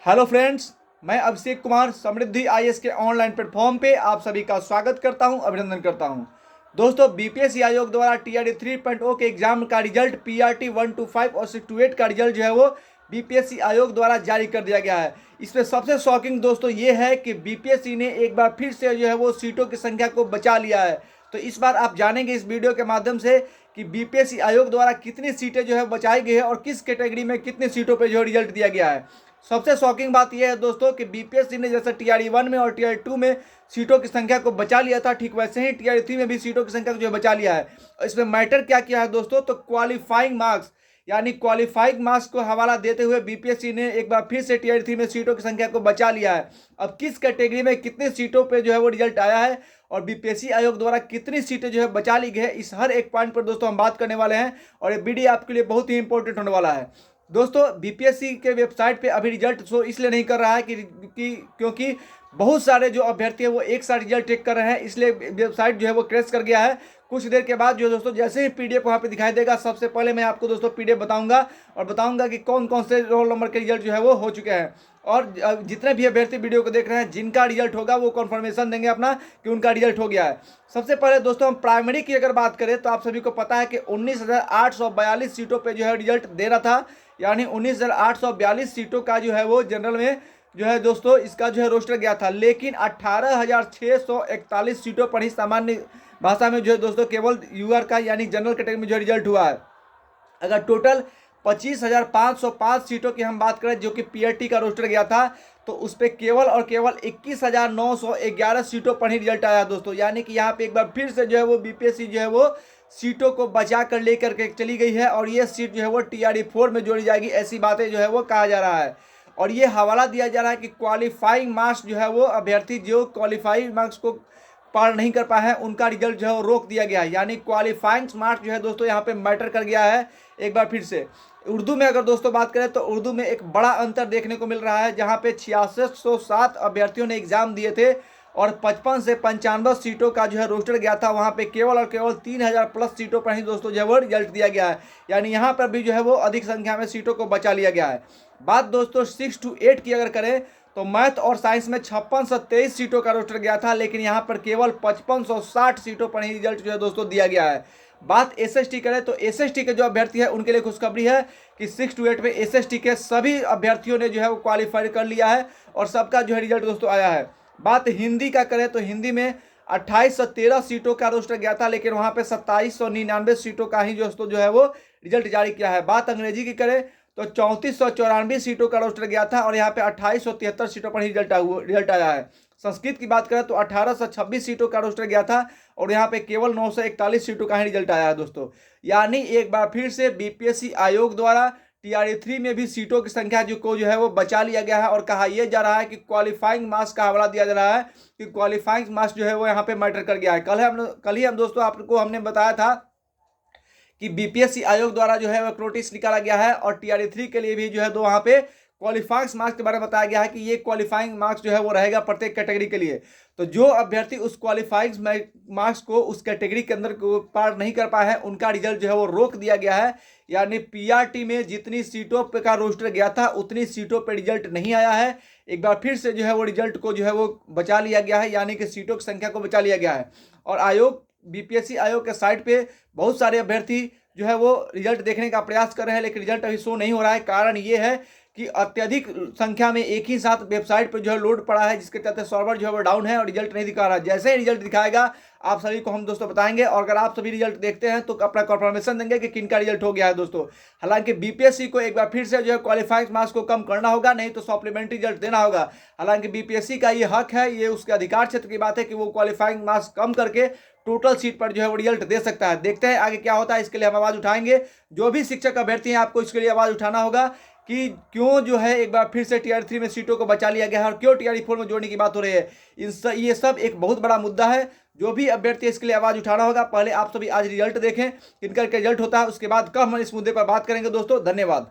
Hello friends, मैं अभिषेक कुमार समृद्धि IAS के online platform पे आप सभी का स्वागत करता हूं, अभिनंदन करता हूं। दोस्तों, बीपीएससी आयोग द्वारा टीआरडी 3.0 के एग्जाम का रिजल्ट पीआरटी 125 और 628 का रिजल्ट जो है वो बीपीएससी आयोग द्वारा जारी कर दिया गया है। इसमें सबसे शॉकिंग दोस्तों ये है कि बीपीएससी ने एक बार फिर से जो है वो सीटों की संख्या को बचा लिया है। तो इस बार आप जानेंगे इस वीडियो के माध्यम से कि बीपीएससी आयोग द्वारा कितनी सीटें जो है बचाई गई है और किस कैटेगरी में कितनी सीटों पे जो रिजल्ट दिया गया है। सबसे शॉकिंग बात यह है दोस्तों कि बीपीएससी ने जैसे टीआरडी 1 में और टीआरडी 2 में सीटों की संख्या को बचा लिया था, ठीक वैसे ही टीआरडी 3 में भी सीटों की संख्या को जो बचा लिया है। इसमें मैटर क्या किया है दोस्तों, तो क्वालिफाइंग मार्क्स यानी क्वालिफाइंग मार्क्स को हवाला देते हुए बीपीएससी ने एक बार फिर से टीआरडी 3 में सीटों की संख्या को बचा लिया है। अब किस कैटेगरी में कितनी सीटों पर जो है वो रिजल्ट आया है और बीपीएससी आयोग द्वारा कितनी सीटें जो है बचा ली गई है, इस हर एक पॉइंट पर दोस्तों हम बात करने वाले हैं और ये वीडियो आपके लिए बहुत ही इंपॉर्टेंट होने वाला है। दोस्तों, बीपीएससी के वेबसाइट पे अभी रिजल्ट शो इसलिए नहीं कर रहा है क्योंकि बहुत सारे जो अभ्यर्थी हैं वो एक साथ रिजल्ट चेक कर रहे हैं, इसलिए वेबसाइट जो है वो क्रैश कर गया है। कुछ देर के बाद जो दोस्तों जैसे ही पीडीएफ वहाँ पे दिखाई देगा, सबसे पहले मैं आपको दोस्तों पीडीएफ बताऊंगा और बताऊंगा कि कौन कौन से रोल नंबर के रिजल्ट जो है वो हो चुके हैं। और जितने भी अभ्यर्थी वीडियो को देख रहे हैं, जिनका रिजल्ट होगा वो कन्फर्मेशन देंगे अपना कि उनका रिजल्ट हो गया है। सबसे पहले दोस्तों हम प्राइमरी की अगर बात करें तो आप सभी को पता है कि 19,842 सीटों पर जो है रिजल्ट दे रहा था, यानी 19,842 सीटों का जो है वो जनरल में जो है दोस्तों इसका जो है रोस्टर गया था, लेकिन 18,641 सीटों पर ही सामान्य भाषा में जो है दोस्तों केवल यूआर का यानी जनरल कैटेगरी में जो रिजल्ट हुआ है। अगर टोटल 25,505 सीटों की हम बात करें जो कि पीआरटी का रोस्टर गया था, तो उस पर केवल और केवल 21,911 सीटों पर ही रिजल्ट आया दोस्तों। यानी कि यहाँ पे एक बार फिर से जो है वो बीपीएससी जो है वो सीटों को बचा कर लेकर के चली गई है और ये सीट जो है वो टीआरडी 4 में जोड़ी जाएगी, ऐसी बातें जो है वो कहा जा रहा है। और ये हवाला दिया जा रहा है कि क्वालिफाइंग मार्क्स जो है वो अभ्यर्थी जो क्वालिफाइंग मार्क्स को पार नहीं कर पाए हैं उनका रिजल्ट जो है वो रोक दिया गया है। यानी क्वालिफाइंग मार्क्स जो है दोस्तों यहाँ पे मैटर कर गया है एक बार फिर से। उर्दू में अगर दोस्तों बात करें तो उर्दू में एक बड़ा अंतर देखने को मिल रहा है, जहाँ पे 6607 अभ्यर्थियों ने एग्जाम दिए थे और 55 से 95 सीटों का जो है रोस्टर गया था, वहाँ पे केवल और केवल 3000 प्लस सीटों पर ही दोस्तों जो है वो रिजल्ट दिया गया है। यानी यहाँ पर भी जो है वो अधिक संख्या में सीटों को बचा लिया गया है। बात दोस्तों 6 to 8 की अगर करें तो मैथ और साइंस में 5623 सीटों का रोस्टर गया था, लेकिन यहाँ पर केवल 5560 सीटों पर ही रिजल्ट जो है दोस्तों दिया गया है। बात एसएसटी करें तो एसएसटी के जो अभ्यर्थी है उनके लिए खुशखबरी है कि 6 to 8 में एसएसटी के सभी अभ्यर्थियों ने जो है वो क्वालिफाई कर लिया है और सबका जो है रिजल्ट दोस्तों आया है। बात हिंदी का करें तो हिंदी में 2813 सीटों का रोस्टर गया था, लेकिन वहाँ पे 2799 सीटों का ही दोस्तों जो है वो रिजल्ट जारी किया है। बात अंग्रेजी की करें तो 3494 सीटों का रोस्टर गया था और यहाँ पे 2873 सीटों पर ही रिजल्ट आया है। संस्कृत की बात करें तो 1826 सीटों का रोस्टर गया था और यहाँ पे केवल 941 सीटों का ही रिजल्ट आया है दोस्तों। यानी एक बार फिर से बीपीएससी आयोग द्वारा टीआरडी 3 में भी सीटों की संख्या जो है वो बचा लिया गया है और कहा यह जा रहा है कि क्वालिफाइंग मार्क्स का हवाला दिया जा रहा है कि क्वालिफाइंग मार्क्स जो है वो यहाँ पे मैटर कर गया है। कल ही हम दोस्तों आपको हमने बताया था कि बीपीएससी आयोग द्वारा जो है वह नोटिस निकाला गया है और टीआरडी 3 के लिए भी जो है दो वहाँ पे क्वालिफाइंग मार्क्स के बारे में बताया गया है कि ये क्वालिफाइंग मार्क्स जो है वो रहेगा प्रत्येक कैटेगरी के लिए। तो जो अभ्यर्थी उस क्वालिफाइंग मार्क्स को उस कैटेगरी के अंदर को पार नहीं कर पाए हैं उनका रिजल्ट जो है वो रोक दिया गया है। यानी पीआरटी में जितनी सीटों पे का रोस्टर गया था उतनी सीटों पे रिजल्ट नहीं आया है। एक बार फिर से जो है वो रिजल्ट को जो है वो बचा लिया गया है, यानी कि सीटों की संख्या को बचा लिया गया है। और आयोग बीपीएससी आयोग के साइट पे बहुत सारे अभ्यर्थी जो है वो रिजल्ट देखने का प्रयास कर रहे हैं, लेकिन रिजल्ट अभी शो नहीं हो रहा है। कारण ये है कि अत्यधिक संख्या में एक ही साथ वेबसाइट पर जो है लोड पड़ा है, जिसके चलते सर्वर जो है वो डाउन है और रिजल्ट नहीं दिखा रहा है। जैसे ही रिजल्ट दिखाएगा आप सभी को हम दोस्तों बताएंगे और अगर आप सभी रिजल्ट देखते हैं तो अपना कन्फर्मेशन देंगे कि किनका रिजल्ट हो गया है दोस्तों। हालांकि बीपीएससी को एक बार फिर से जो है क्वालिफाइंग मार्क्स को कम करना होगा, नहीं तो सप्लीमेंट्री रिजल्ट देना होगा। हालांकि बीपीएससी का ये हक है, ये उसके अधिकार क्षेत्र की बात है कि वो क्वालिफाइंग मार्क्स कम करके टोटल सीट पर जो है वो रिजल्ट दे सकता है। देखते हैं आगे क्या होता है, इसके लिए हम आवाज़ उठाएंगे। जो भी शिक्षक अभ्यर्थी हैं आपको इसके लिए आवाज़ उठाना होगा कि क्यों जो है एक बार फिर से टीआरडी 3 में सीटों को बचा लिया गया है और क्यों टीआरडी 4 में जोड़ने की बात हो रही है। ये सब एक बहुत बड़ा मुद्दा है। जो भी अभ्यर्थी इसके लिए आवाज़ उठाना होगा, पहले आप सभी आज रिजल्ट देखें, किनका रिजल्ट होता है, उसके बाद कब हम इस मुद्दे पर बात करेंगे दोस्तों। धन्यवाद।